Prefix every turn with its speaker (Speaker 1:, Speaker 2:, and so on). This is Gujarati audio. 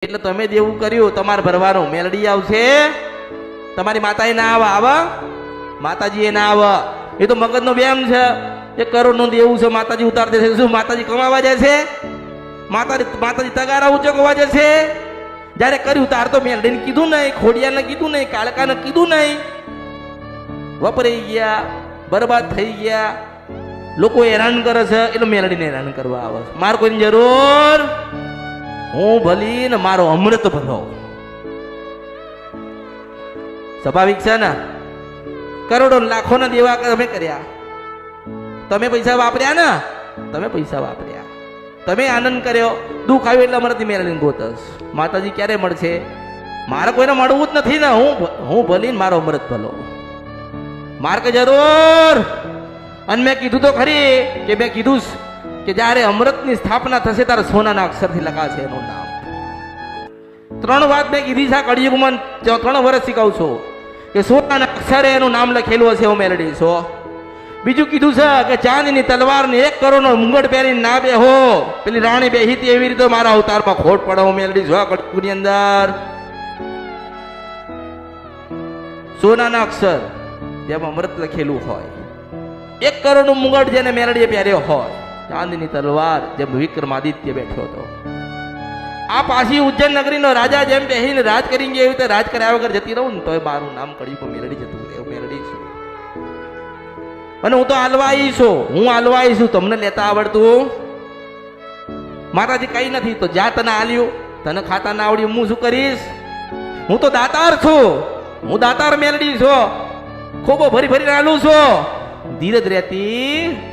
Speaker 1: એટલે તમે દેવું કર્યું તમારે ભરવાનું, મેલડી આવશે, તમારી માતાએ ના આવે, માતાજી એ ના આવે, એ તો મગજનો બેમ છે. 1 કરોડનું દેવું છે, માતાજી ઉતાર દેશે. શું માતાજી કમાવા જાય છે? માતાજી તગારા ઉચકવા જશે? જ્યારે કર્યું તાર તો મેલડીને કીધું નહીં, ખોડિયાને કીધું નહીં, કાળકાને કીધું નહીં, વપરાઈ ગયા, બરબાદ થઈ ગયા. લોકો હેરાન કરે છે એટલે મેલડીને હેરાન કરવા આવે છે. મારે કોઈની જરૂર, હું ભલી ને મારો અમૃત ભલો. સ્વાભાવિક છે ને? કરોડો લાખોના દેવા તમે કર્યા, તમે પૈસા વાપર્યા ને, તમે પૈસા વાપર્યા, તમે આનંદ કર્યો, દુઃખ આવ્યું એટલે અમૃતની મેળવીને ગોતસ. માતાજી ક્યારે મળશે? મારે કોઈને મળવું જ નથી ને, હું ભલી મારો અમૃત ભલો. મારે કે જરૂર. અને મેં કીધું તો ખરી કે મેં કીધું કે જ્યારે અમૃતની સ્થાપના થશે ત્યારે સોનાના અક્ષરથી લખાશે એનું નામ. 3 વાત મેં કીધી છે કળિયુગમાં, 3 વર્ષ શીખવું છું કે સોનાના અક્ષરે એનું નામ લખેલું હશે, હું મેલડી છો. બીજું કીધું છે કે ચાંદની તલવારને 1 કરોડનો મુંગટ પહેરીને ના બેહો, પેલી રાણી બેહી હતી એવી રીતે મારા અવતારમાં ખોટ પડે, હું મેલડી છો. કળિયુગની અંદર સોનાના અક્ષર જેમાં અમૃત લખેલું હોય, 1 કરોડનું મુંગટ જેને મેલડીએ પહેર્યો હોય, ચાંદની તલવાર જેમ વિક્રમાદિત્ય બેઠો હતો. આ પાછી ઉજ્જૈન નગરીનો રાજા જેમ બેહીને રાજ કરી ગયા એવી રીતે રાજ કર્યા વગર જતી રહું ને તોય મારું નામ કળિયુગમાં મેલડી જતું રહે. મેલડી છું અને હું તો આલવાઈ છું, હું આલવાઈ છું. તમને લેતા આવડતું? માતાજી કઈ નથી તો જા, તને આલ્યું, તને ખાતા ના આવડ્યું, હું શું કરીશ? હું તો દાતાર છું, હું દાતાર મેલડી છું. ખોબો ભરી ભરી આલું છું. ધીરજ રહેતી